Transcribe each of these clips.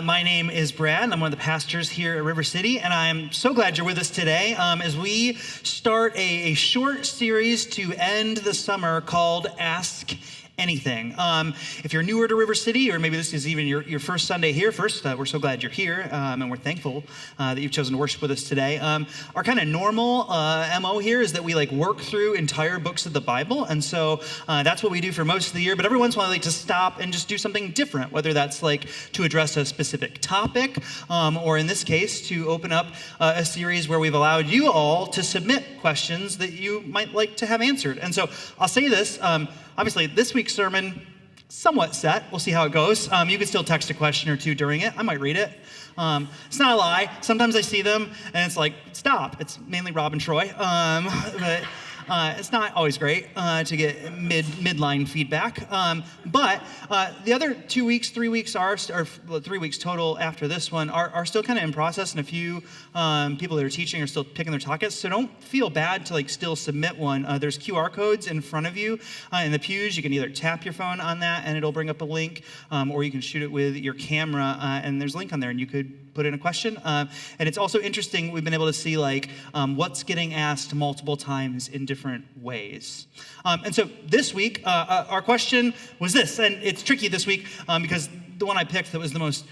My name is Brad, and I'm one of the pastors here at River City, and I'm so glad you're with us today as we start a short series to end the summer called Ask Anything. If you're newer to River City, or maybe this is even your first Sunday here, we're so glad you're here, and we're thankful that you've chosen to worship with us today. Our kind of normal MO here is that we work through entire books of the Bible, and so that's what we do for most of the year, but every once in a while I like to stop and just do something different, whether that's to address a specific topic, or in this case, to open up a series where we've allowed you all to submit questions that you might like to have answered. And so I'll say this, obviously, this week's sermon, somewhat set. We'll see how it goes. You can still text a question or two during it. I might read it. It's not a lie. Sometimes I see them, and it's stop. It's mainly Rob and Troy. But it's not always great to get midline feedback. But the other 2 weeks, 3 weeks or 3 weeks total after this one are still kind of in process, and a few people that are teaching are still picking their topics. So don't feel bad to still submit one. There's QR codes in front of you in the pews. You can either tap your phone on that and it'll bring up a link, or you can shoot it with your camera, and there's a link on there, and you could put in a question. And it's also interesting, we've been able to see what's getting asked multiple times in different ways. And so this week, our question was this, and it's tricky this week because the one I picked that was the most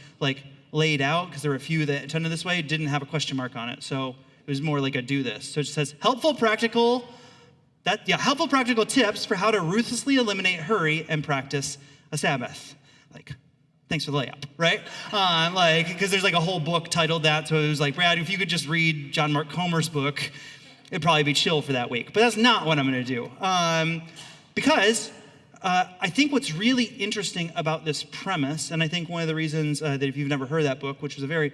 laid out, because there were a few that tended this way, didn't have a question mark on it. So it was more like a do this. So it says, helpful practical tips for how to ruthlessly eliminate hurry and practice a Sabbath. Thanks for the layup, right? Because there's a whole book titled that, so it was Brad, if you could just read John Mark Comer's book, it'd probably be chill for that week. But that's not what I'm going to do. Because I think what's really interesting about this premise, and I think one of the reasons that if you've never heard that book, which was a very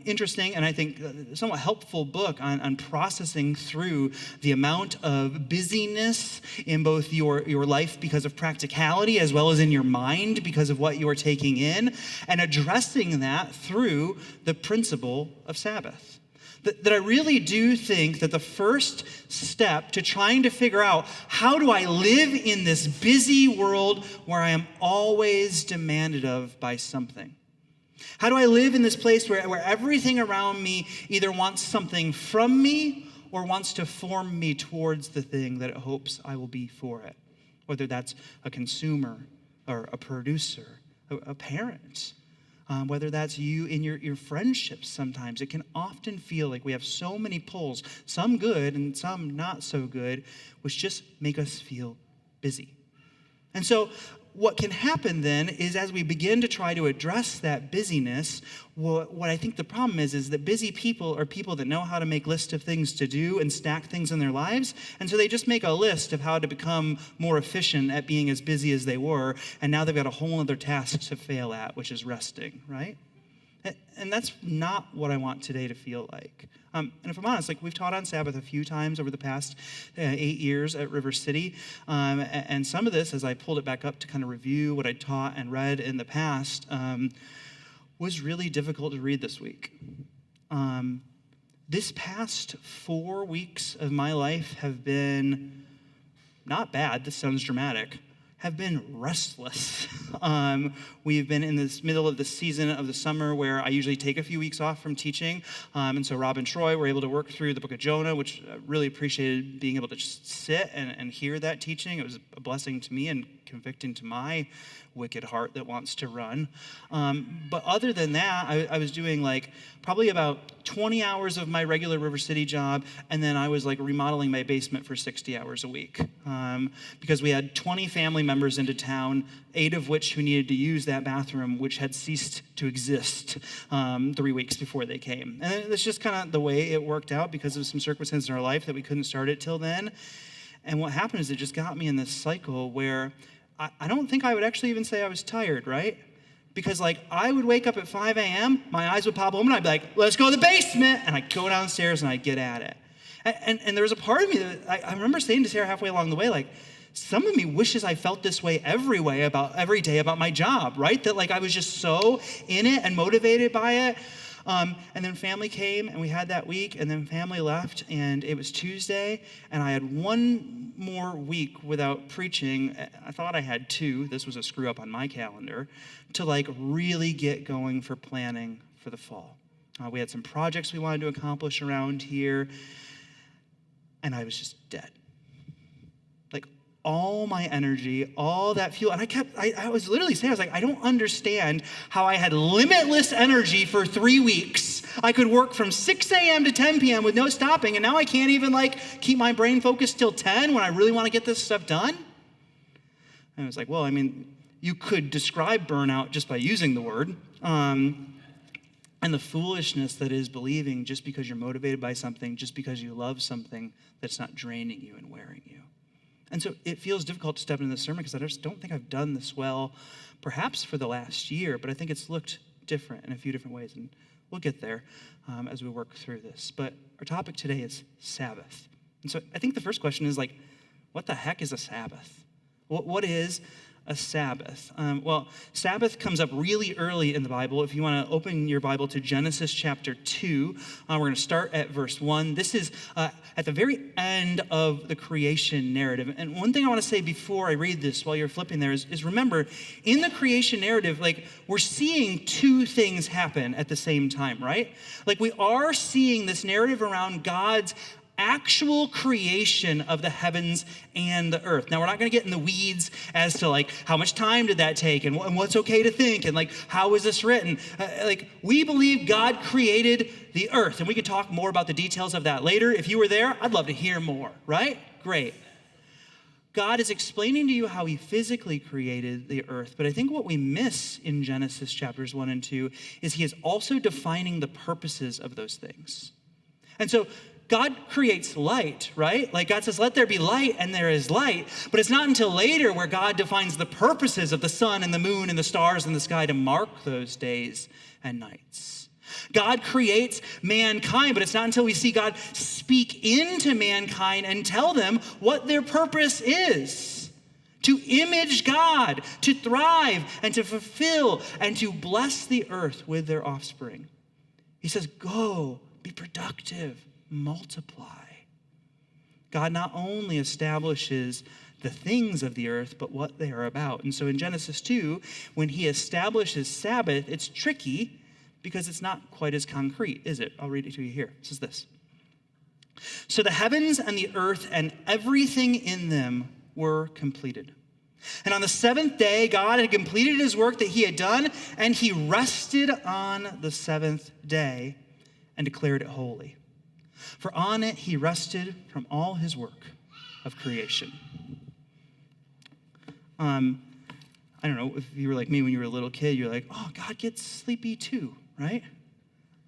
interesting and I think somewhat helpful book on processing through the amount of busyness in both your life because of practicality as well as in your mind because of what you're taking in, and addressing that through the principle of Sabbath. That I really do think that the first step to trying to figure out how do I live in this busy world where I am always demanded of by something? How do I live in this place where everything around me either wants something from me or wants to form me towards the thing that it hopes I will be for it? Whether that's a consumer or a producer, a parent. Whether that's you in your friendships sometimes. It can often feel like we have so many pulls, some good and some not so good, which just make us feel busy. And so what can happen then is as we begin to try to address that busyness, what I think the problem is that busy people are people that know how to make lists of things to do and stack things in their lives. And so they just make a list of how to become more efficient at being as busy as they were. And now they've got a whole other task to fail at, which is resting, right? And that's not what I want today to feel like. And if I'm honest, we've taught on Sabbath a few times over the past 8 years at River City. And some of this, as I pulled it back up to kind of review what I taught and read in the past, was really difficult to read this week. This past 4 weeks of my life have been not bad. This sounds dramatic. Have been restless. We've been in this middle of the season of the summer where I usually take a few weeks off from teaching. And so Rob and Troy were able to work through the book of Jonah, which I really appreciated being able to just sit and hear that teaching. It was a blessing to me and convicting to my wicked heart that wants to run. But other than that, I was doing probably about 20 hours of my regular River City job, and then I was remodeling my basement for 60 hours a week. Because we had 20 family members into town, 8 of which who needed to use that bathroom, which had ceased to exist 3 weeks before they came. And it's just kind of the way it worked out because of some circumstances in our life that we couldn't start it till then. And what happened is it just got me in this cycle where I don't think I would actually even say I was tired, right? Because I would wake up at 5 a.m., my eyes would pop open, I'd be like, let's go to the basement, and I'd go downstairs and I'd get at it. And there was a part of me that I remember saying to Sarah halfway along the way, some of me wishes I felt this way every day about my job, right? That I was just so in it and motivated by it. And then family came, and we had that week, and then family left, and it was Tuesday, and I had one more week without preaching. I thought I had two. This was a screw up on my calendar, to like really get going for planning for the fall. We had some projects we wanted to accomplish around here, and I was just dead. Like all my energy, all that fuel, and I was literally saying, I was like, I don't understand how I had limitless energy for 3 weeks. I could work from 6 a.m. to 10 p.m. with no stopping, and now I can't even like keep my brain focused till 10 when I really want to get this stuff done. And I was like, well, I mean, you could describe burnout just by using the word. And the foolishness that is believing just because you're motivated by something, just because you love something, that's not draining you and wearing you. And so it feels difficult to step into this sermon because I just don't think I've done this well, perhaps for the last year, but I think it's looked different in a few different ways, and we'll get there as we work through this. But our topic today is Sabbath. And so I think the first question is like, what the heck is a Sabbath? What is a Sabbath? Well, Sabbath comes up really early in the Bible. If you want to open your Bible to Genesis chapter 2, we're going to start at verse 1. This is at the very end of the creation narrative. And one thing I want to say before I read this while you're flipping there is remember, in the creation narrative, like we're seeing two things happen at the same time, right? Like we are seeing this narrative around God's actual creation of the heavens and the earth. Now, we're not going to get in the weeds as to like how much time did that take and what's okay to think and like how is this written. Like we believe God created the earth, and we could talk more about the details of that later. If you were there, I'd love to hear more, right? Great. God is explaining to you how he physically created the earth, but I think what we miss in Genesis chapters 1 and 2 is he is also defining the purposes of those things. And so God creates light, right? Like God says, let there be light, and there is light. But it's not until later where God defines the purposes of the sun and the moon and the stars in the sky to mark those days and nights. God creates mankind, but it's not until we see God speak into mankind and tell them what their purpose is. To image God, to thrive and to fulfill and to bless the earth with their offspring. He says, go, be productive, multiply. God not only establishes the things of the earth, but what they are about. And so in Genesis 2, when he establishes Sabbath, it's tricky because it's not quite as concrete, is it? I'll read it to you here. It says this. So the heavens and the earth and everything in them were completed. And on the seventh day, God had completed his work that he had done, and he rested on the seventh day and declared it holy. For on it he rested from all his work of creation. I don't know, if you were like me when you were a little kid, you're like, oh, God gets sleepy too, right?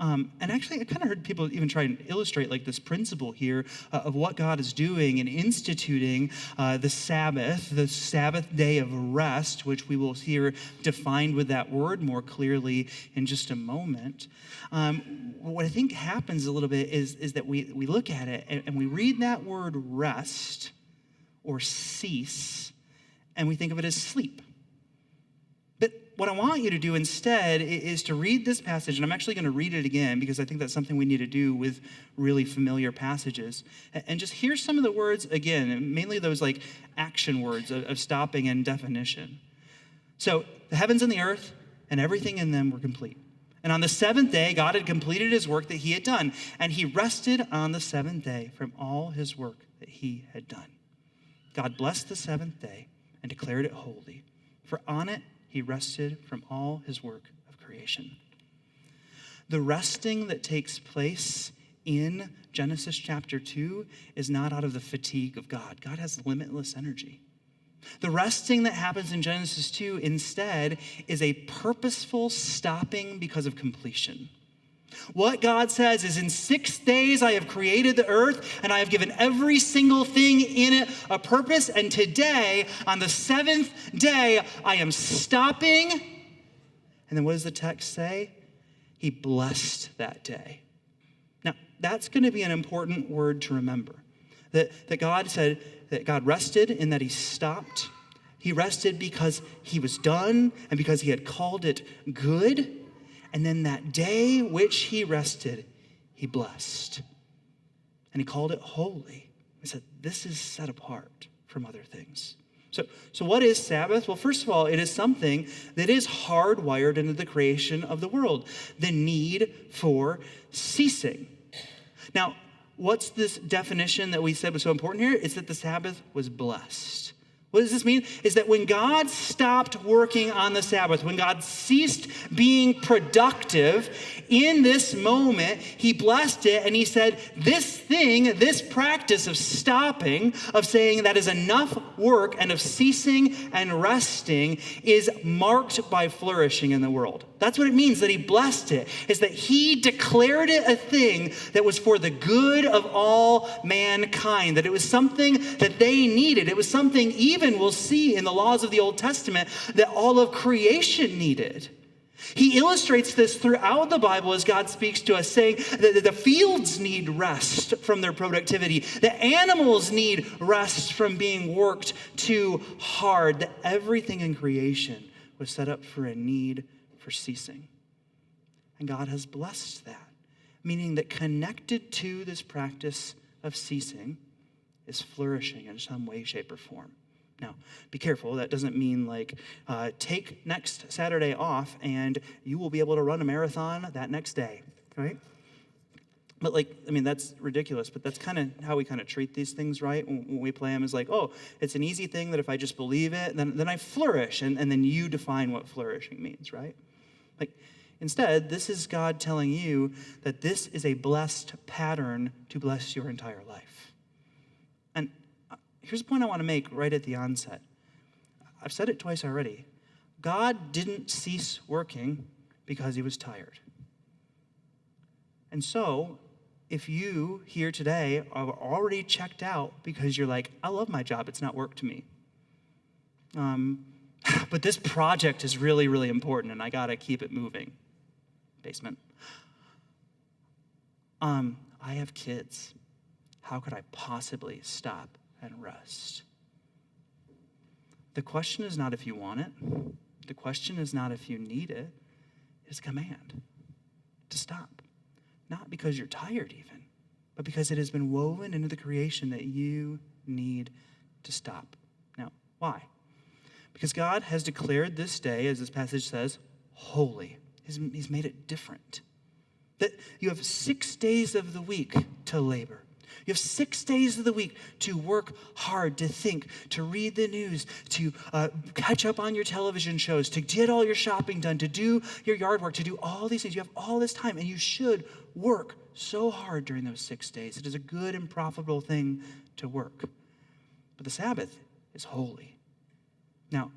And actually, I kind of heard people even try and illustrate like this principle here of what God is doing in instituting the Sabbath day of rest, which we will hear defined with that word more clearly in just a moment. What I think happens a little bit is that we look at it and we read that word rest or cease, and we think of it as sleep. But what I want you to do instead is to read this passage, and I'm actually going to read it again because I think that's something we need to do with really familiar passages. And just hear some of the words again, and mainly those like action words of stopping and definition. So the heavens and the earth and everything in them were complete. And on the seventh day, God had completed his work that he had done, and he rested on the seventh day from all his work that he had done. God blessed the seventh day and declared it holy, for on it he rested from all his work of creation. The resting that takes place in Genesis chapter 2 is not out of the fatigue of God. God has limitless energy. The resting that happens in Genesis 2 instead is a purposeful stopping because of completion. What God says is, in 6 days I have created the earth, and I have given every single thing in it a purpose, and today, on the seventh day, I am stopping. And then what does the text say? He blessed that day. Now, that's going to be an important word to remember. That God said that God rested in that he stopped. He rested because he was done and because he had called it good. And then that day which he rested, he blessed. And he called it holy. He said, this is set apart from other things. So what is Sabbath? Well, first of all, it is something that is hardwired into the creation of the world, the need for ceasing. Now, what's this definition that we said was so important here? It's that the Sabbath was blessed. What does this mean? Is that when God stopped working on the Sabbath, when God ceased being productive, in this moment, he blessed it and he said, this practice of stopping, of saying that is enough work and of ceasing and resting is marked by flourishing in the world. That's what it means that he blessed it, is that he declared it a thing that was for the good of all mankind, that it was something that they needed. It was something even we'll see in the laws of the Old Testament that all of creation needed. He illustrates this throughout the Bible as God speaks to us, saying that the fields need rest from their productivity. The animals need rest from being worked too hard. That everything in creation was set up for a need for ceasing. And God has blessed that, meaning that connected to this practice of ceasing is flourishing in some way, shape, or form. Now, be careful. That doesn't mean take next Saturday off and you will be able to run a marathon that next day, right? But that's ridiculous, but that's kind of how we kind of treat these things, right? When we play them is it's an easy thing that if I just believe it, then I flourish, and then you define what flourishing means, right? Instead, this is God telling you that this is a blessed pattern to bless your entire life. And here's a point I want to make right at the onset. I've said it twice already. God didn't cease working because he was tired. And so, if you here today are already checked out because you're like, I love my job, it's not work to me. But this project is really, really important and I gotta keep it moving. Basement. I have kids. How could I possibly stop and rest? The question is not if you want it. The question is not if you need it. It's a command to stop. Not because you're tired even, but because it has been woven into the creation that you need to stop. Now, why? Because God has declared this day, as this passage says, holy. He's made it different. That you have 6 days of the week to labor. You have 6 days of the week to work hard, to think, to read the news, to catch up on your television shows, to get all your shopping done, to do your yard work, to do all these things. You have all this time, and you should work so hard during those 6 days. It is a good and profitable thing to work. But the Sabbath is holy. Now,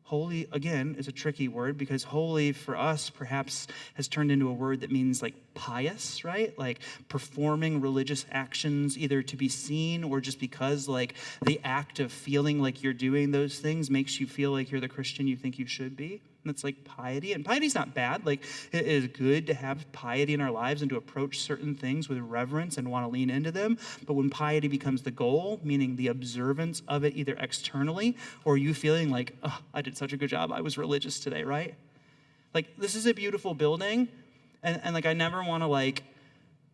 holy, again, is a tricky word because holy for us perhaps has turned into a word that means pious, right? Performing religious actions either to be seen or just because the act of feeling like you're doing those things makes you feel like you're the Christian you think you should be. And that's piety. And piety's not bad. It is good to have piety in our lives and to approach certain things with reverence and want to lean into them. But when piety becomes the goal, meaning the observance of it either externally or you feeling I did such a good job, I was religious today, right? This is a beautiful building. And I never want to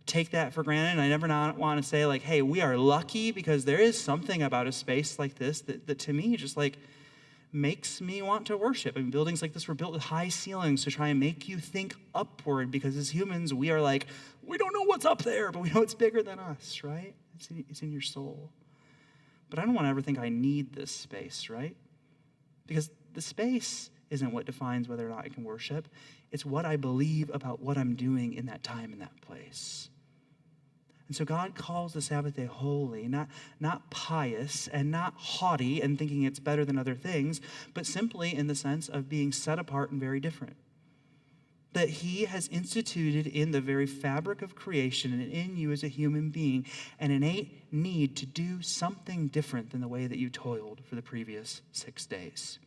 take that for granted. And I never want to say hey, we are lucky because there is something about a space like this that to me just makes me want to worship. And buildings like this were built with high ceilings to try and make you think upward because as humans, we are we don't know what's up there, but we know it's bigger than us, right? It's in your soul. But I don't want to ever think I need this space, right? Because the space isn't what defines whether or not I can worship. It's what I believe about what I'm doing in that time, in that place. And so God calls the Sabbath day holy, not pious and not haughty and thinking it's better than other things, but simply in the sense of being set apart and very different. That he has instituted in the very fabric of creation and in you as a human being an innate need to do something different than the way that you toiled for the previous 6 days.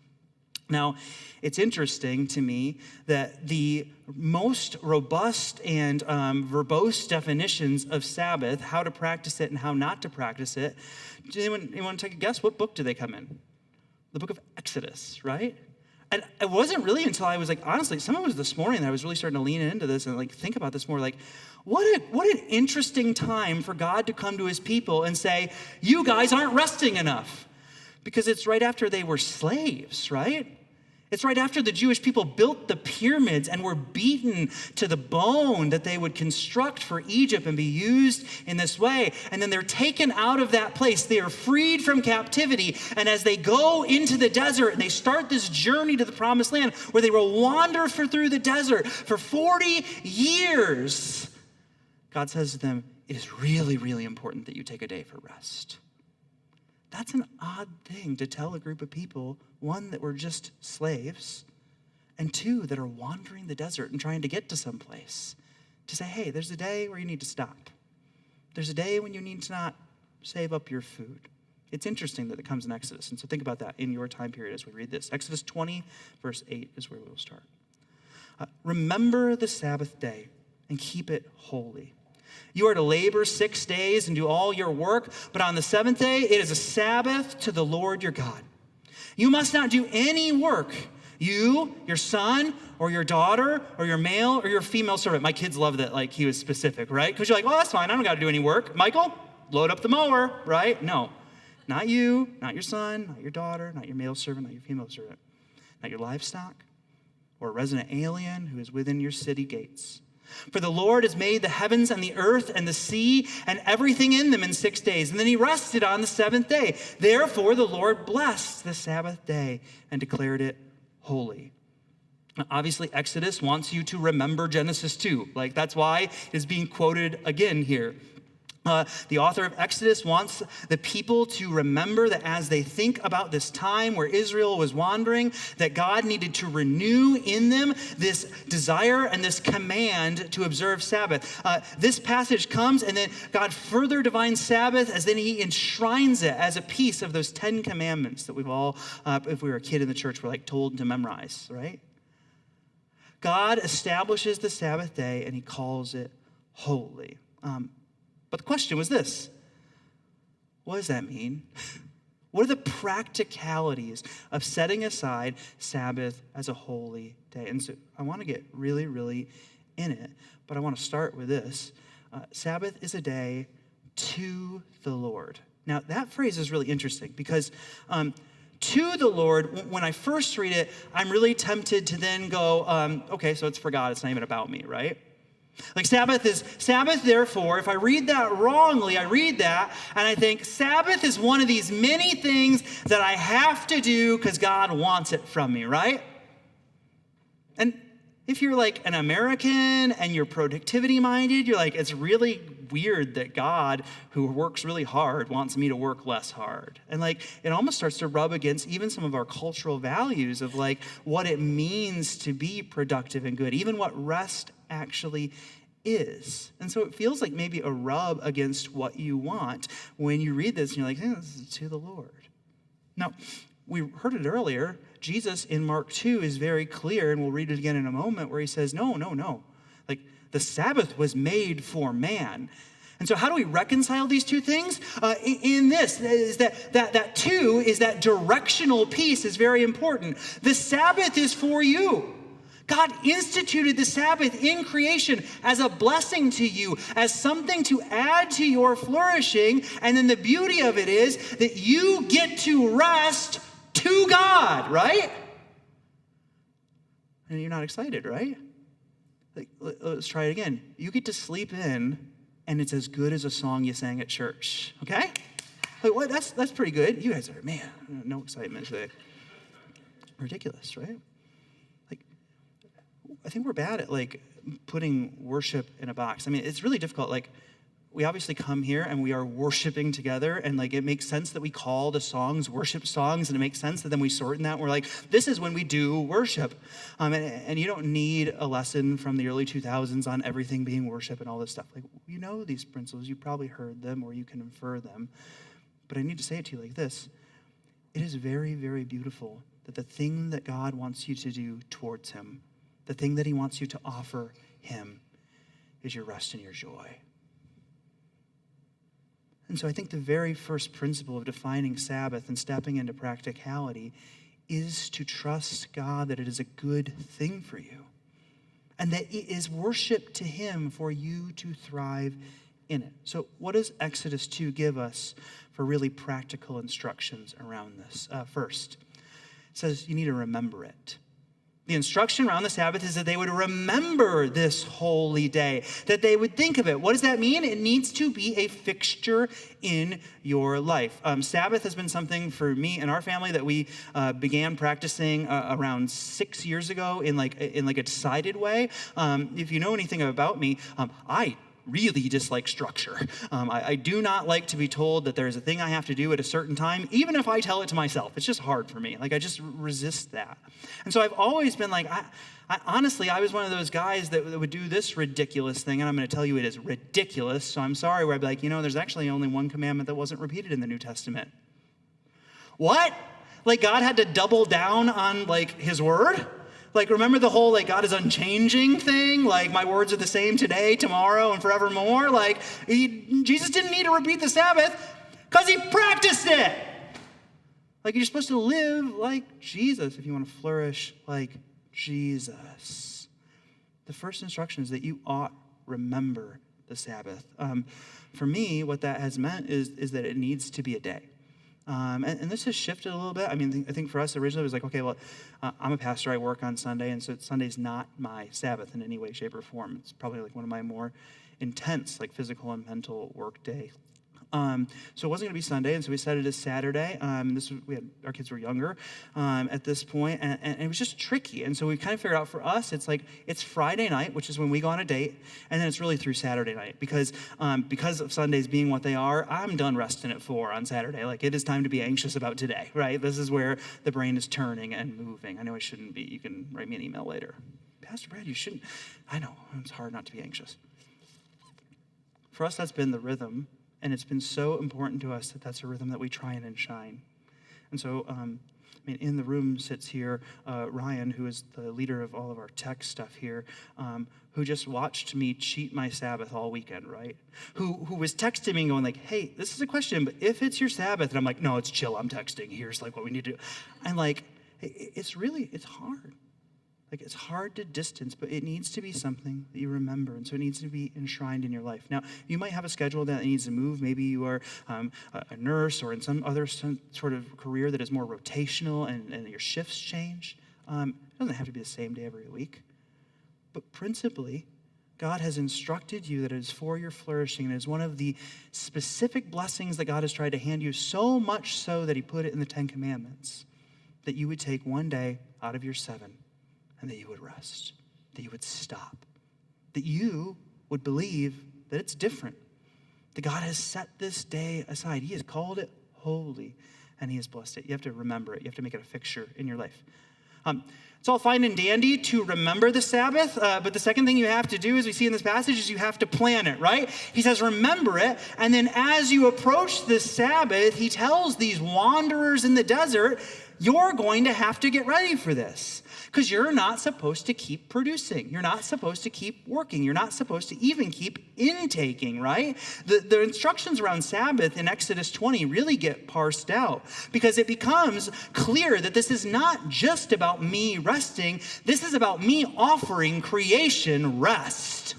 Now, it's interesting to me that the most robust and verbose definitions of Sabbath, how to practice it and how not to practice it, anyone take a guess? What book do they come in? The book of Exodus, right? And it wasn't really until I was like, honestly, some of it was this morning that I was really starting to lean into this and like think about this more. Like, what an interesting time for God to come to his people and say, you guys aren't resting enough. Because it's right after they were slaves, right? It's right after the Jewish people built the pyramids and were beaten to the bone that they would construct for Egypt and be used in this way. And then they're taken out of that place. They are freed from captivity. And as they go into the desert and they start this journey to the promised land where they will wander through the desert for 40 years, God says to them, it is really, really important that you take a day for rest. That's an odd thing to tell a group of people, one, that were just slaves, and two, that are wandering the desert and trying to get to someplace, to say, hey, there's a day where you need to stop. There's a day when you need to not save up your food. It's interesting that it comes in Exodus, and so think about that in your time period as we read this. Exodus 20, verse 8 is where we'll start. Remember the Sabbath day and keep it holy. You are to labor 6 days and do all your work, but on the seventh day, it is a Sabbath to the Lord your God. You must not do any work, you, your son, or your daughter, or your male, or your female servant. My kids love that, like, he was specific, right? Because you're like, well, that's fine, I don't got to do any work. Michael, load up the mower, right? No, not you, not your son, not your daughter, not your male servant, not your female servant, not your livestock, or a resident alien who is within your city gates. For the Lord has made the heavens and the earth and the sea and everything in them in 6 days. And then he rested on the seventh day. Therefore, the Lord blessed the Sabbath day and declared it holy. Now, obviously, Exodus wants you to remember Genesis 2. Like, that's why it's being quoted again here. The author of Exodus wants the people to remember that as they think about this time where Israel was wandering, that God needed to renew in them this desire and this command to observe Sabbath. This passage comes and then God further defines Sabbath as then he enshrines it as a piece of those 10 commandments that we've all, if we were a kid in the church, were like told to memorize, right? God establishes the Sabbath day and he calls it holy. But the question was this: what does that mean? What are the practicalities of setting aside Sabbath as a holy day? And so I want to get really, really in it, but I want to start with this. Sabbath is a day to the Lord. Now, that phrase is really interesting because to the Lord, when I first read it, I'm really tempted to then go, okay, so it's for God, it's not even about me, right? Like Sabbath, therefore, if I read that wrongly, I read that and I think Sabbath is one of these many things that I have to do because God wants it from me, right? And if you're like an American and you're productivity minded, you're like, it's really weird that God, who works really hard, wants me to work less hard. And like, it almost starts to rub against even some of our cultural values of like what it means to be productive and good, even what rest actually is. And so it feels like maybe a rub against what you want when you read this and you're like, this is to the Lord. Now, we heard it earlier. Jesus in Mark 2 is very clear, and we'll read it again in a moment, where he says, no. Like, the Sabbath was made for man. And so how do we reconcile these two things? In this, is that two is that directional piece is very important. The Sabbath is for you. God instituted the Sabbath in creation as a blessing to you, as something to add to your flourishing. And then the beauty of it is that you get to rest to God, right? And you're not excited, right? Like, let's try it again. You get to sleep in, and it's as good as a song you sang at church, okay? Like, what? That's pretty good. You guys are, man, no excitement today. Ridiculous, right? I think we're bad at like putting worship in a box. I mean, it's really difficult. Like, we obviously come here and we are worshiping together, and like it makes sense that we call the songs worship songs, and it makes sense that then we sort in that. And we're like, this is when we do worship. And you don't need a lesson from the early 2000s on everything being worship and all this stuff. Like, you know these principles, you probably heard them or you can infer them. But I need to say it to you like this: it is very, very beautiful that the thing that God wants you to do towards him, the thing that he wants you to offer him, is your rest and your joy. And so I think the very first principle of defining Sabbath and stepping into practicality is to trust God that it is a good thing for you, and that it is worship to him for you to thrive in it. So what does Exodus 2 give us for really practical instructions around this? First, it says you need to remember it. The instruction around the Sabbath is that they would remember this holy day, that they would think of it. What does that mean? It needs to be a fixture in your life. Sabbath has been something for me and our family that we began practicing around 6 years ago in like a decided way. If you know anything about me, I really dislike structure. I do not like to be told that there's a thing I have to do at a certain time, even if I tell it to myself. It's just hard for me. Like, I just resist that. And so I've always been like, honestly, I was one of those guys that would do this ridiculous thing, and I'm going to tell you it is ridiculous, so I'm sorry, where I'd be like, there's actually only one commandment that wasn't repeated in the New Testament. What? Like, God had to double down on, like, his word? Like, remember the whole, like, God is unchanging thing? Like, my words are the same today, tomorrow, and forevermore? Like, Jesus didn't need to repeat the Sabbath because he practiced it. Like, you're supposed to live like Jesus if you want to flourish like Jesus. The first instruction is that you ought remember the Sabbath. For me, what that has meant is that it needs to be a day. And this has shifted a little bit. I mean, I think for us originally it was like, okay, well, I'm a pastor, I work on Sunday, and so Sunday's not my Sabbath in any way, shape, or form. It's probably like one of my more intense, like physical and mental work day. So it wasn't going to be Sunday, and so we set it as Saturday. Our kids were younger at this point, and it was just tricky. And so we kind of figured out for us, it's Friday night, which is when we go on a date, and then it's really through Saturday night because of Sundays being what they are. I'm done resting at 4 on Saturday. Like, it is time to be anxious about today, right? This is where the brain is turning and moving. I know I shouldn't be. You can write me an email later. Pastor Brad, you shouldn't. I know it's hard not to be anxious. For us, that's been the rhythm. And it's been so important to us that that's a rhythm that we try and enshrine. And so, in the room sits here Ryan, who is the leader of all of our tech stuff here, who just watched me cheat my Sabbath all weekend, right? Who was texting me and going like, hey, this is a question, but if it's your Sabbath, and I'm like, no, it's chill, I'm texting. Here's like what we need to do. And like, it's hard. Like, it's hard to distance, but it needs to be something that you remember, and so it needs to be enshrined in your life. Now, you might have a schedule that needs to move. Maybe you are a nurse or in some sort of career that is more rotational, and your shifts change. It doesn't have to be the same day every week. But principally, God has instructed you that it is for your flourishing, and it is one of the specific blessings that God has tried to hand you, so much so that he put it in the 10 Commandments, that you would take one day out of your 7, and that you would rest, that you would stop, that you would believe that it's different, that God has set this day aside. He has called it holy, and he has blessed it. You have to remember it. You have to make it a fixture in your life. It's all fine and dandy to remember the Sabbath, but the second thing you have to do, as we see in this passage, is you have to plan it, right? He says, remember it, and then as you approach the Sabbath, he tells these wanderers in the desert, you're going to have to get ready for this. Because you're not supposed to keep producing. You're not supposed to keep working. You're not supposed to even keep intaking, right? The instructions around Sabbath in Exodus 20 really get parsed out because it becomes clear that this is not just about me resting. This is about me offering creation rest.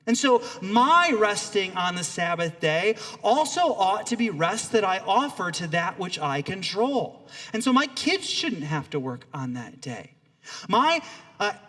And so my resting on the Sabbath day also ought to be rest that I offer to that which I control. And so my kids shouldn't have to work on that day. My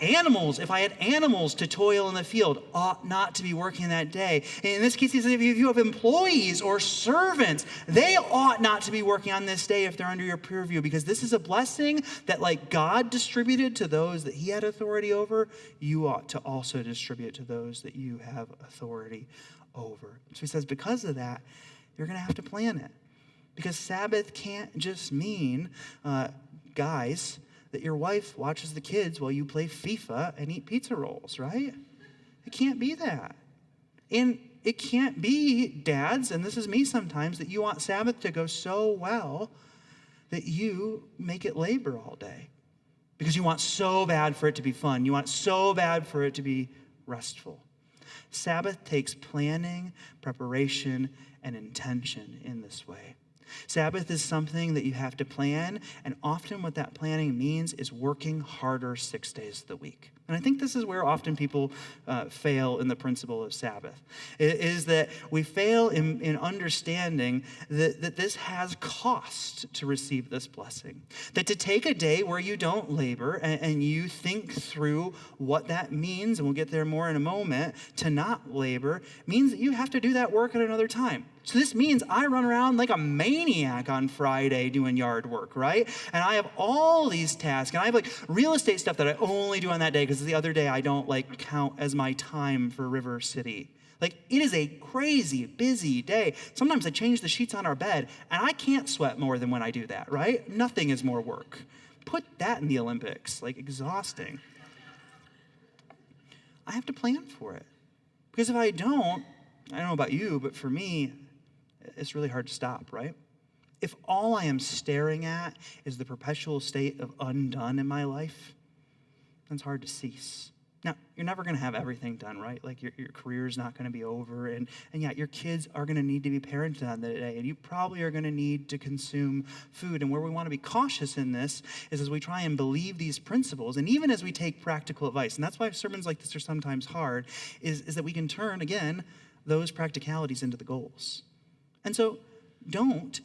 animals, if I had animals to toil in the field, ought not to be working that day. In this case, he says if you have employees or servants, they ought not to be working on this day if they're under your purview, because this is a blessing that, like God distributed to those that he had authority over, you ought to also distribute to those that you have authority over. So he says because of that, you're going to have to plan it. Because Sabbath can't just mean, guys, that your wife watches the kids while you play FIFA and eat pizza rolls, right? It can't be that. And it can't be, dads, and this is me sometimes, that you want Sabbath to go so well that you make it labor all day. Because you want so bad for it to be fun. You want so bad for it to be restful. Sabbath takes planning, preparation, and intention in this way. Sabbath is something that you have to plan, and often what that planning means is working harder 6 days of the week. And I think this is where often people fail in the principle of Sabbath, is that we fail in understanding that this has cost to receive this blessing. That to take a day where you don't labor and you think through what that means, and we'll get there more in a moment, to not labor, means that you have to do that work at another time. So this means I run around like a maniac on Friday doing yard work, right? And I have all these tasks, and I have like real estate stuff that I only do on that day because the other day I don't like count as my time for River City. Like, it is a crazy busy day. Sometimes I change the sheets on our bed, and I can't sweat more than when I do that, right? Nothing is more work. Put that in the Olympics, like exhausting. I have to plan for it. Because if I don't know about you, but for me, it's really hard to stop, right? If all I am staring at is the perpetual state of undone in my life, then it's hard to cease. Now, you're never going to have everything done, right? Like your career's not going to be over, and yeah, your kids are going to need to be parented on that day, and you probably are going to need to consume food. And where we want to be cautious in this is as we try and believe these principles, and even as we take practical advice, and that's why sermons like this are sometimes hard, is that we can turn, again, those practicalities into the goals. And so don't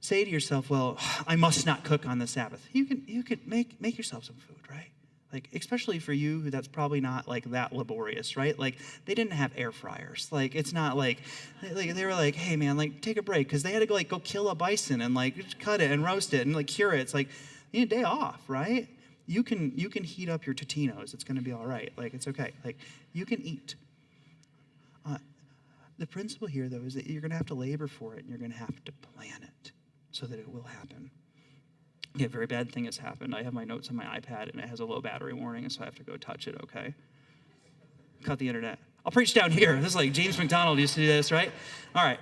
say to yourself, well, I must not cook on the Sabbath. You could make yourself some food, right? Like, especially for you, who that's probably not like that laborious, right? Like, they didn't have air fryers. Like, it's not like they were like, hey man, like take a break, because they had to go kill a bison and like cut it and roast it and like cure it. It's like, you need a day off, right? You can heat up your Totinos. It's going to be all right. Like, it's okay. Like, you can eat. The principle here, though, is that you're going to have to labor for it, and you're going to have to plan it so that it will happen. Yeah, a very bad thing has happened. I have my notes on my iPad, and it has a low battery warning, and so I have to go touch it, okay? Cut the internet. I'll preach down here. This is like James McDonald used to do this, right? All right.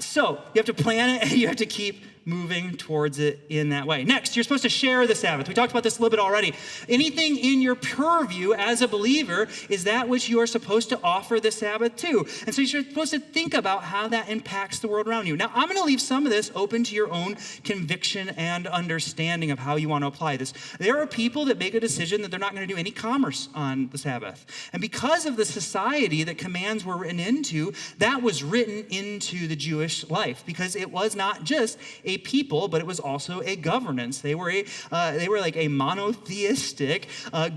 So you have to plan it, and you have to keep moving towards it in that way. Next, you're supposed to share the Sabbath. We talked about this a little bit already. Anything in your purview as a believer is that which you are supposed to offer the Sabbath to. And so you're supposed to think about how that impacts the world around you. Now, I'm going to leave some of this open to your own conviction and understanding of how you want to apply this. There are people that make a decision that they're not going to do any commerce on the Sabbath. And because of the society that commands were written into, that was written into the Jewish life, because it was not just a people, but it was also a governance. They were like a monotheistic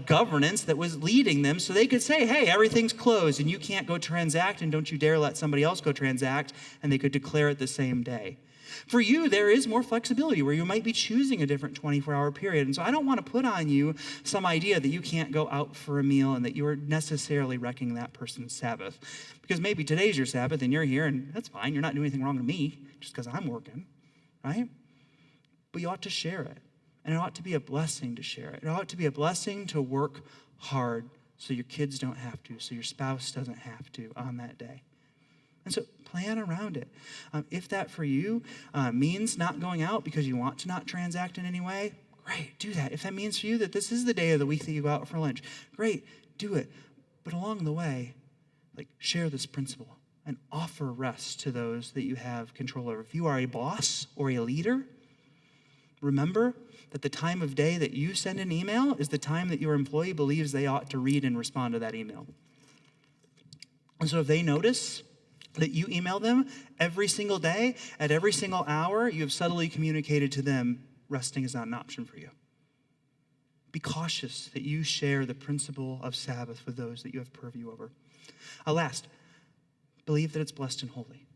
governance that was leading them, so they could say, hey, everything's closed and you can't go transact, and don't you dare let somebody else go transact, and they could declare it the same day. For you, there is more flexibility where you might be choosing a different 24-hour period. And so I don't want to put on you some idea that you can't go out for a meal and that you are necessarily wrecking that person's Sabbath. Because maybe today's your Sabbath and you're here, and that's fine. You're not doing anything wrong to me just because I'm working, right? But you ought to share it. And it ought to be a blessing to share it. It ought to be a blessing to work hard so your kids don't have to, so your spouse doesn't have to on that day. And so plan around it. If that for you means not going out because you want to not transact in any way, great, do that. If that means for you that this is the day of the week that you go out for lunch, great, do it. But along the way, share this principle and offer rest to those that you have control over. If you are a boss or a leader, remember that the time of day that you send an email is the time that your employee believes they ought to read and respond to that email. And so if they notice that you email them every single day, at every single hour, you have subtly communicated to them, resting is not an option for you. Be cautious that you share the principle of Sabbath with those that you have purview over. Last, believe that it's blessed and holy.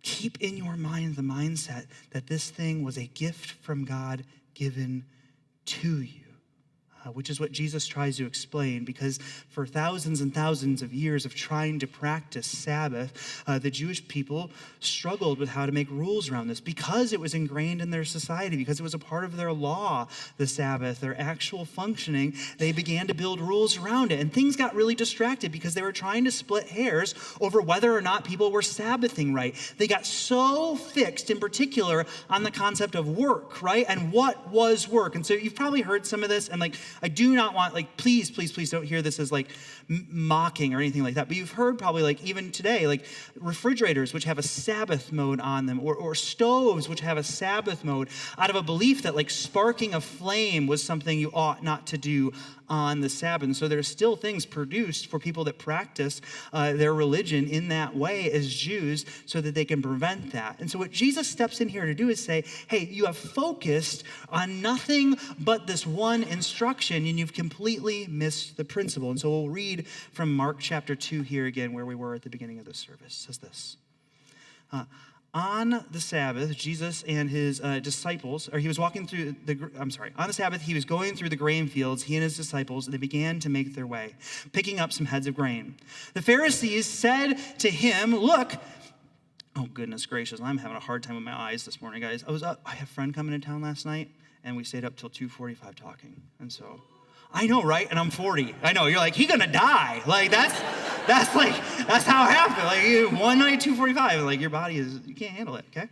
Keep in your mind the mindset that this thing was a gift from God given to you. Which is what Jesus tries to explain, because for thousands and thousands of years of trying to practice Sabbath, the Jewish people struggled with how to make rules around this because it was ingrained in their society, because it was a part of their law, the Sabbath, their actual functioning. They began to build rules around it, and things got really distracted because they were trying to split hairs over whether or not people were Sabbathing right. They got so fixed in particular on the concept of work, right? And what was work? And so you've probably heard some of this, and I do not want, like, please don't hear this as like mocking or anything like that. But you've heard probably, like, even today, like refrigerators which have a Sabbath mode on them, or stoves which have a Sabbath mode, out of a belief that like sparking a flame was something you ought not to do on the Sabbath. And so there's still things produced for people that practice their religion in that way as Jews, so that they can prevent that. And so what Jesus steps in here to do is say, hey, you have focused on nothing but this one instruction, and you've completely missed the principle. And so we'll read from Mark chapter 2 here again, where we were at the beginning of the service. It says this. On the Sabbath, Jesus and his disciples, or he was walking through on the Sabbath, he was going through the grain fields, he and his disciples, and they began to make their way, picking up some heads of grain. The Pharisees said to him, look, oh goodness gracious, I'm having a hard time with my eyes this morning, guys. I had a friend coming to town last night, and we stayed up till 2:45 talking, and so, I know, right? And I'm 40. I know, you're like, he gonna die. Like, that's how it happened. Like, one night, 2:45, like, your body you can't handle it, okay?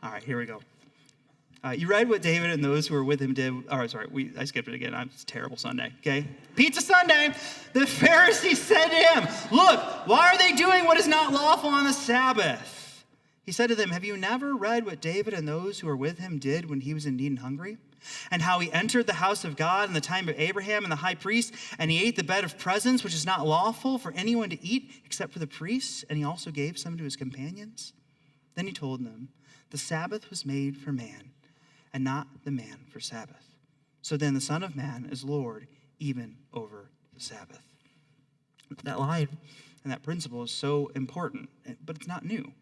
All right, here we go. You read what David and those who were with him did. Oh, sorry, I skipped it again. It's a terrible Sunday, okay? Pizza Sunday. The Pharisees said to him, look, why are they doing what is not lawful on the Sabbath? He said to them, have you never read what David and those who were with him did when he was in need and hungry? And how he entered the house of God in the time of Abraham and the high priest, and he ate the bread of presence, which is not lawful for anyone to eat except for the priests, and he also gave some to his companions. Then he told them, the Sabbath was made for man, and not the man for Sabbath. So then the Son of Man is Lord even over the Sabbath. That line and that principle is so important, but it's not new.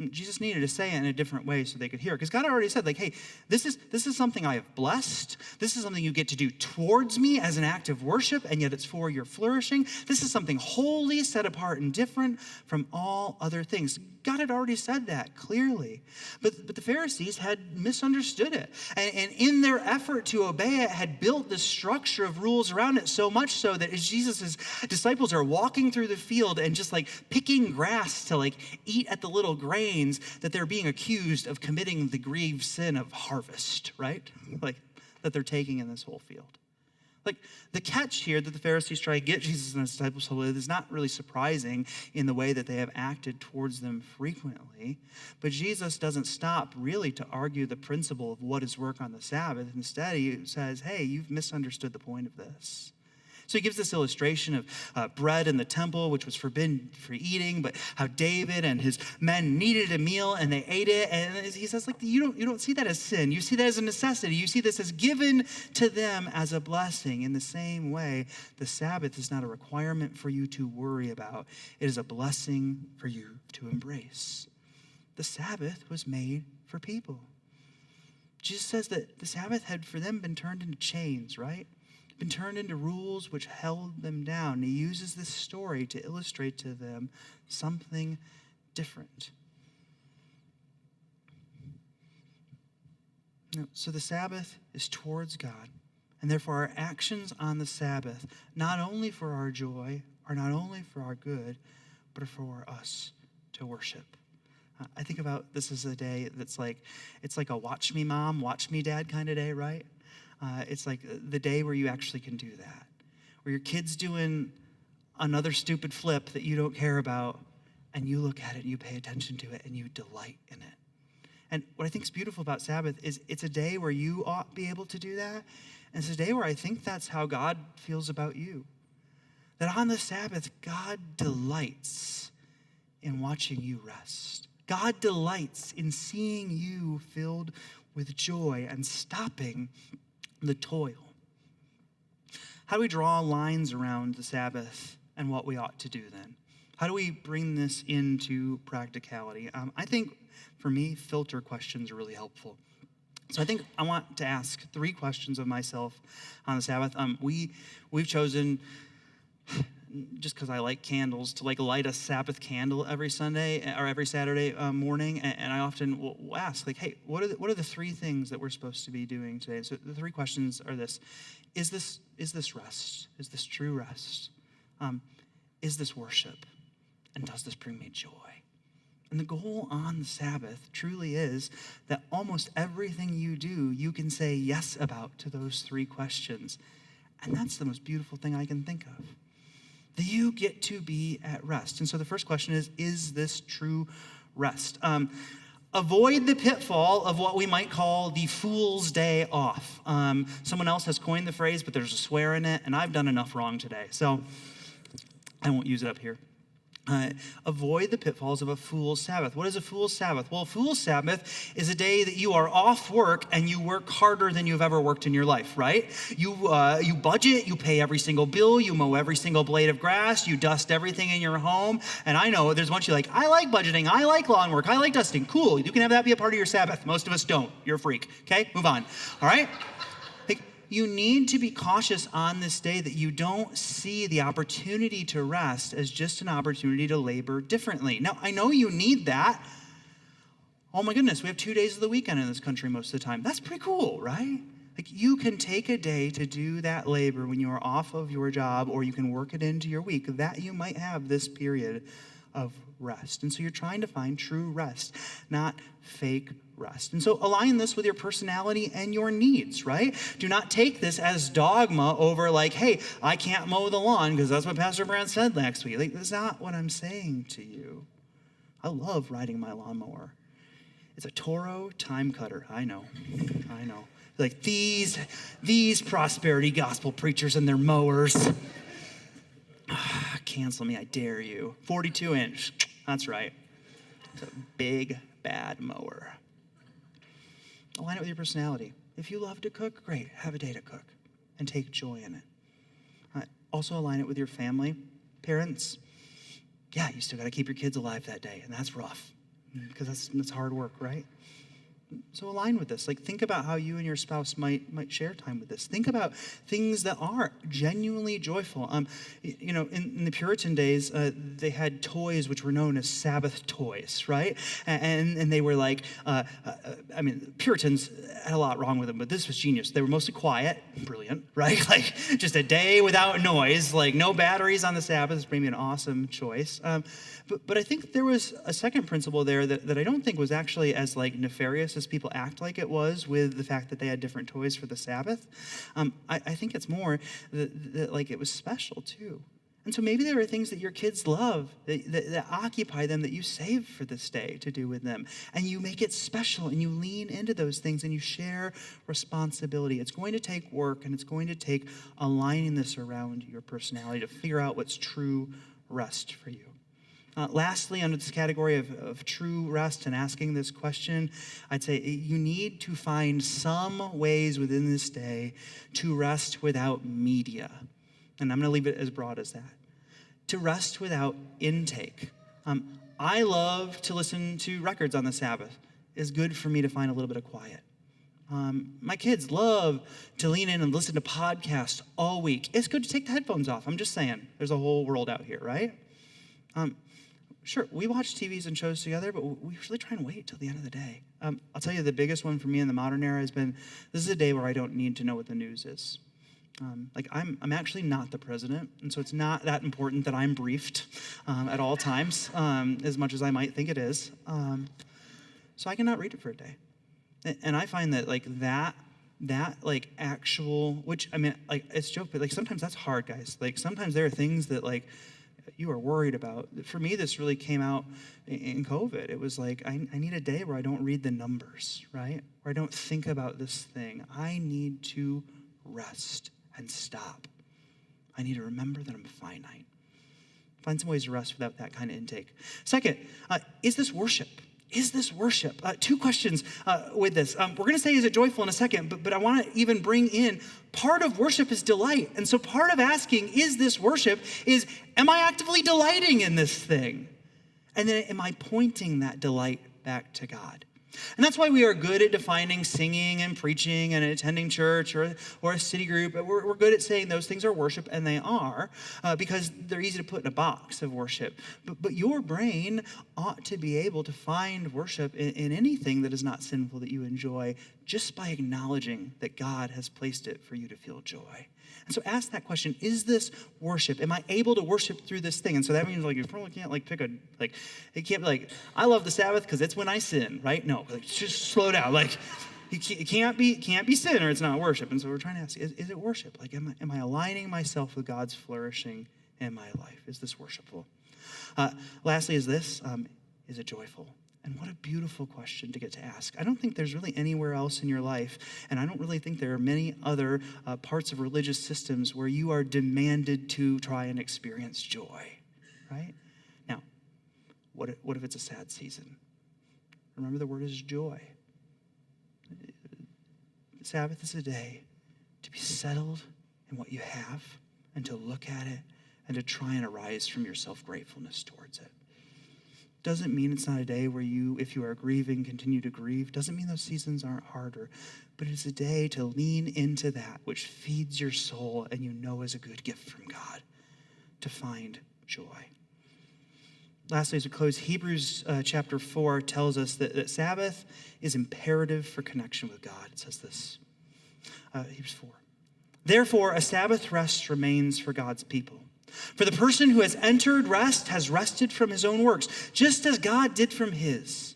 Jesus needed to say it in a different way so they could hear it. Because God already said, like, hey, this is something I have blessed. This is something you get to do towards me as an act of worship, and yet it's for your flourishing. This is something holy, set apart, and different from all other things. God had already said that clearly. But the Pharisees had misunderstood it. And in their effort to obey it, had built this structure of rules around it, so much so that as Jesus' disciples are walking through the field and just like picking grass to like eat at the little grains, that they're being accused of committing the grieved sin of harvest, right? Like that they're taking in this whole field. Like, the catch here that the Pharisees try to get Jesus and his disciples to live is not really surprising in the way that they have acted towards them frequently. But Jesus doesn't stop really to argue the principle of what is work on the Sabbath. Instead, he says, hey, you've misunderstood the point of this. So he gives this illustration of bread in the temple, which was forbidden for eating, but how David and his men needed a meal and they ate it. And he says, like, you don't see that as sin. You see that as a necessity. You see this as given to them as a blessing. In the same way, the Sabbath is not a requirement for you to worry about. It is a blessing for you to embrace. The Sabbath was made for people. Jesus says that the Sabbath had for them been turned into chains, right? Been turned into rules which held them down. He uses this story to illustrate to them something different. So the Sabbath is towards God, and therefore our actions on the Sabbath, not only for our joy, are not only for our good, but are for us to worship. I think about this as a day that's like, it's like a watch me mom, watch me dad kind of day, right? It's like the day where you actually can do that, where your kid's doing another stupid flip that you don't care about, and you look at it and you pay attention to it and you delight in it. And what I think is beautiful about Sabbath is it's a day where you ought to be able to do that, and it's a day where I think that's how God feels about you. That on the Sabbath, God delights in watching you rest. God delights in seeing you filled with joy and stopping the toil. How do we draw lines around the Sabbath and what we ought to do then? How do we bring this into practicality? I think, for me, filter questions are really helpful. So I think I want to ask 3 questions of myself on the Sabbath. We've chosen, just because I like candles, to like light a Sabbath candle every Sunday or every Saturday morning, and I often will ask, like, hey, what are the 3 things that we're supposed to be doing today? So the 3 questions are this: Is this rest? Is this true rest? Is this worship? And does this bring me joy? And the goal on the Sabbath truly is that almost everything you do, you can say yes about to those 3 questions. And that's the most beautiful thing I can think of. That you get to be at rest. And so the first question is this true rest? Avoid the pitfall of what we might call the fool's day off. Someone else has coined the phrase, but there's a swear in it, and I've done enough wrong today, so I won't use it up here. Avoid the pitfalls of a fool's Sabbath. What is a fool's Sabbath? Well, a fool's Sabbath is a day that you are off work and you work harder than you've ever worked in your life, right? You budget, you pay every single bill, you mow every single blade of grass, you dust everything in your home. And I know there's a bunch of you like, I like budgeting, I like lawn work, I like dusting. Cool, you can have that be a part of your Sabbath. Most of us don't. You're a freak, okay? Move on, all right? You need to be cautious on this day that you don't see the opportunity to rest as just an opportunity to labor differently. Now, I know you need that. Oh my goodness, we have 2 days of the weekend in this country most of the time. That's pretty cool, right? Like you can take a day to do that labor when you are off of your job, or you can work it into your week, that you might have this period of rest. And so you're trying to find true rest, not fake rest. And so align this with your personality and your needs, right? Do not take this as dogma over like, hey, I can't mow the lawn because that's what Pastor Brand said last week. Like, that's not what I'm saying to you. I love riding my lawnmower. It's a Toro time cutter. I know. Like these prosperity gospel preachers and their mowers. Cancel me, I dare you. 42-inch, that's right. It's a big, bad mower. Align it with your personality. If you love to cook, great, have a day to cook and take joy in it. Also align it with your family. Parents, yeah, you still got to keep your kids alive that day, and that's rough because that's hard work, right? So align with this. Like, think about how you and your spouse might share time with this. Think about things that are genuinely joyful. In the Puritan days, they had toys which were known as Sabbath toys, right? And they were like, Puritans had a lot wrong with them, but this was genius. They were mostly quiet, brilliant, right? Like, just a day without noise, like no batteries on the Sabbath is maybe an awesome choice. But I think there was a second principle there that I don't think was actually as like nefarious as people act like it was with the fact that they had different toys for the Sabbath. I think it's more that like it was special too. And so maybe there are things that your kids love that occupy them that you save for this day to do with them. And you make it special and you lean into those things and you share responsibility. It's going to take work and it's going to take aligning this around your personality to figure out what's true rest for you. Lastly, under this category of true rest and asking this question, I'd say you need to find some ways within this day to rest without media. And I'm going to leave it as broad as that. To rest without intake. I love to listen to records on the Sabbath. It's good for me to find a little bit of quiet. My kids love to lean in and listen to podcasts all week. It's good to take the headphones off. I'm just saying, there's a whole world out here, right? Sure, we watch TVs and shows together, but we usually try and wait till the end of the day. I'll tell you the biggest one for me in the modern era has been, this is a day where I don't need to know what the news is. I'm actually not the president, and so it's not that important that I'm briefed at all times, as much as I might think it is. So I cannot read it for a day. And I find that that actual, which, it's a joke, but sometimes that's hard, guys. Sometimes there are things that you are worried about. For me, this really came out in COVID. It was I need a day where I don't read the numbers, right? Where I don't think about this thing. I need to rest and stop. I need to remember that I'm finite. Find some ways to rest without that kind of intake. Second, is this worship? Is this worship? Two questions with this. We're going to say, is it joyful in a second, but I want to even bring in part of worship is delight. And so part of asking, is this worship, is, am I actively delighting in this thing? And then am I pointing that delight back to God? And that's why we are good at defining singing and preaching and attending church or a city group. We're good at saying those things are worship, and they are, because they're easy to put in a box of worship. But your brain ought to be able to find worship in anything that is not sinful that you enjoy, just by acknowledging that God has placed it for you to feel joy. And so ask that question, is this worship? Am I able to worship through this thing? And so that means you probably can't pick it can't be I love the Sabbath because it's when I sin, right? No, just slow down. it can't be sin or it's not worship. And so we're trying to ask, is it worship? Like, am I aligning myself with God's flourishing in my life? Is this worshipful? Lastly, is it joyful? And what a beautiful question to get to ask. I don't think there's really anywhere else in your life, and I don't really think there are many other parts of religious systems where you are demanded to try and experience joy, right? Now, what if it's a sad season? Remember, the word is joy. Sabbath is a day to be settled in what you have and to look at it and to try and arise from your self-gratefulness towards it. Doesn't mean it's not a day where you, if you are grieving, continue to grieve. Doesn't mean those seasons aren't harder. But it's a day to lean into that which feeds your soul and you know is a good gift from God, to find joy. Lastly, as we close, Hebrews chapter 4 tells us that Sabbath is imperative for connection with God. It says this, Hebrews 4. Therefore, a Sabbath rest remains for God's people. For the person who has entered rest has rested from his own works, just as God did from his.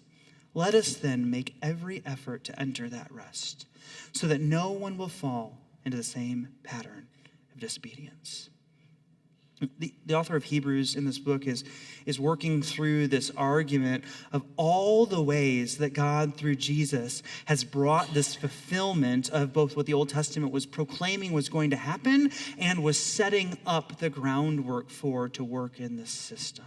Let us then make every effort to enter that rest, so that no one will fall into the same pattern of disobedience. The author of Hebrews in this book is working through this argument of all the ways that God, through Jesus, has brought this fulfillment of both what the Old Testament was proclaiming was going to happen and was setting up the groundwork for to work in this system.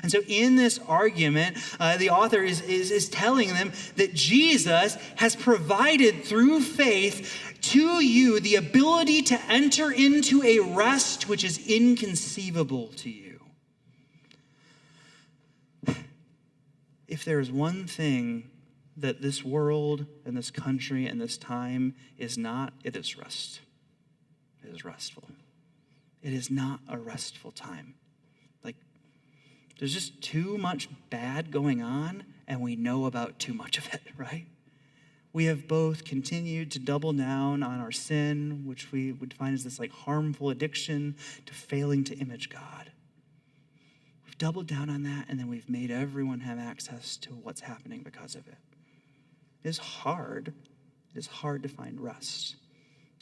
And so in this argument, the author is telling them that Jesus has provided through faith to you the ability to enter into a rest which is inconceivable to you. If there is one thing that this world and this country and this time is not, it is rest. It is restful. It is not a restful time. There's just too much bad going on, and we know about too much of it, right? We have both continued to double down on our sin, which we would define as this harmful addiction to failing to image God. We've doubled down on that, and then we've made everyone have access to what's happening because of it. It is hard. It is hard to find rest.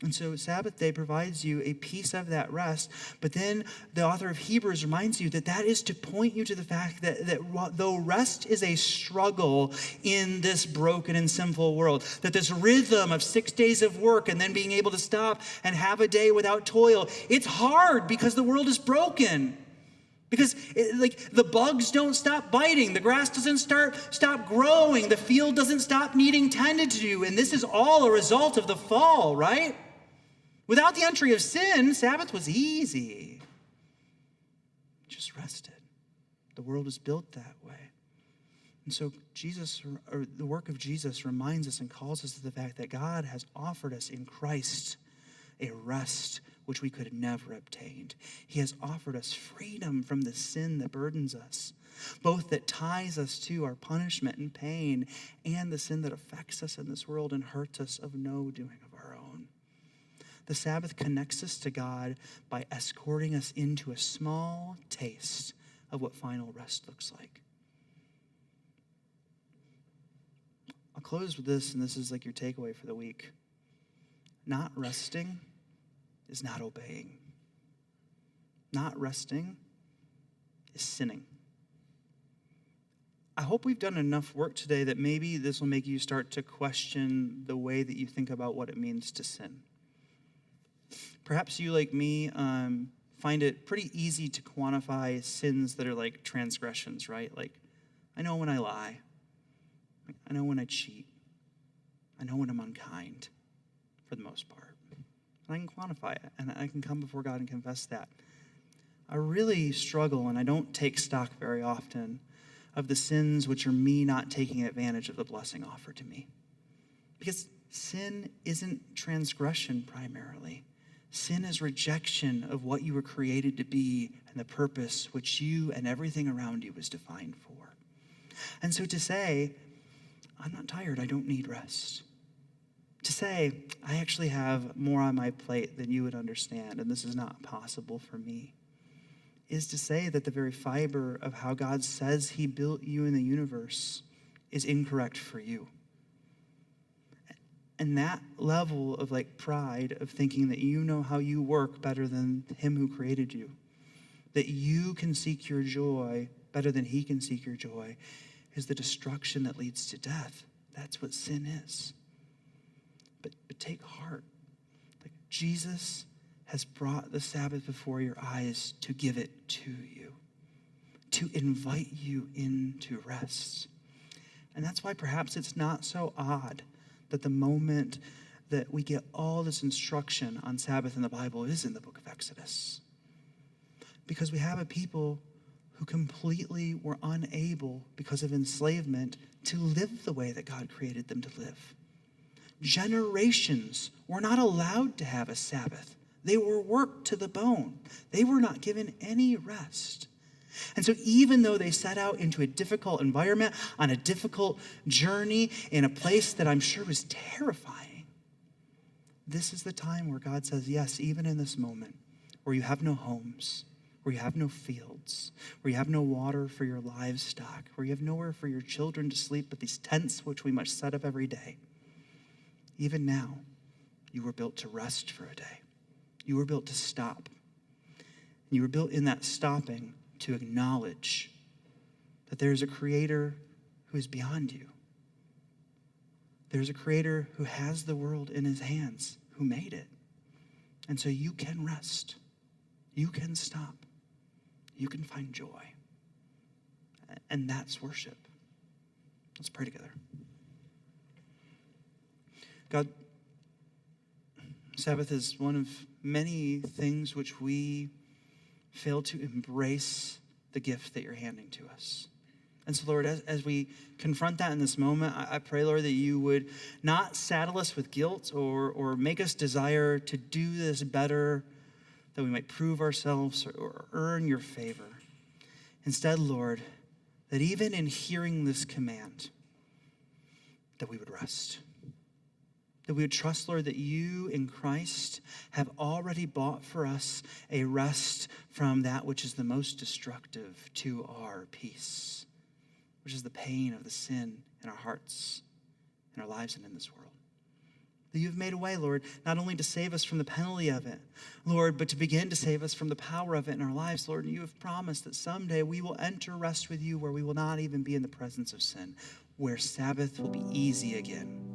And so Sabbath day provides you a piece of that rest, but then the author of Hebrews reminds you that is to point you to the fact that though rest is a struggle in this broken and sinful world, that this rhythm of 6 days of work and then being able to stop and have a day without toil, it's hard because the world is broken. Because the bugs don't stop biting, the grass doesn't stop growing, the field doesn't stop needing tended to, and this is all a result of the fall, right? Without the entry of sin, Sabbath was easy. Just rested. The world is built that way. And so the work of Jesus reminds us and calls us to the fact that God has offered us in Christ a rest which we could never obtain. He has offered us freedom from the sin that burdens us, both that ties us to our punishment and pain, and the sin that affects us in this world and hurts us of no doing of our own. The Sabbath connects us to God by escorting us into a small taste of what final rest looks like. I'll close with this, and this is your takeaway for the week. Not resting is not obeying. Not resting is sinning. I hope we've done enough work today that maybe this will make you start to question the way that you think about what it means to sin. Perhaps you, like me, find it pretty easy to quantify sins that are like transgressions, right? I know when I lie. I know when I cheat. I know when I'm unkind, for the most part. And I can quantify it, and I can come before God and confess that. I really struggle, and I don't take stock very often, of the sins which are me not taking advantage of the blessing offered to me. Because sin isn't transgression primarily. Sin is rejection of what you were created to be and the purpose which you and everything around you was defined for. And so to say, I'm not tired, I don't need rest. To say, I actually have more on my plate than you would understand, and this is not possible for me, is to say that the very fiber of how God says he built you in the universe is incorrect for you. And that level of like pride of thinking that you know how you work better than him who created you, that you can seek your joy better than he can seek your joy, is the destruction that leads to death. That's what sin is. But take heart. Like Jesus has brought the Sabbath before your eyes to give it to you, to invite you into rest. And that's why perhaps it's not so odd that the moment that we get all this instruction on Sabbath in the Bible is in the book of Exodus. Because we have a people who completely were unable, because of enslavement, to live the way that God created them to live. Generations were not allowed to have a Sabbath. They were worked to the bone. They were not given any rest. And so even though they set out into a difficult environment, on a difficult journey, in a place that I'm sure was terrifying, this is the time where God says, yes, even in this moment, where you have no homes, where you have no fields, where you have no water for your livestock, where you have nowhere for your children to sleep but these tents which we must set up every day, even now, you were built to rest for a day. You were built to stop. You were built in that stopping to acknowledge that there is a creator who is beyond you. There's a creator who has the world in his hands, who made it. And so you can rest. You can stop. You can find joy. And that's worship. Let's pray together. God, Sabbath is one of many things which we fail to embrace the gift that you're handing to us. And so, Lord, as we confront that in this moment, I pray, Lord, that you would not saddle us with guilt or make us desire to do this better, that we might prove ourselves or earn your favor. Instead, Lord, that even in hearing this command, that we would rest. That we would trust, Lord, that you in Christ have already bought for us a rest from that which is the most destructive to our peace, which is the pain of the sin in our hearts, in our lives, and in this world. That you've made a way, Lord, not only to save us from the penalty of it, Lord, but to begin to save us from the power of it in our lives, Lord. And you have promised that someday we will enter rest with you where we will not even be in the presence of sin, where Sabbath will be easy again.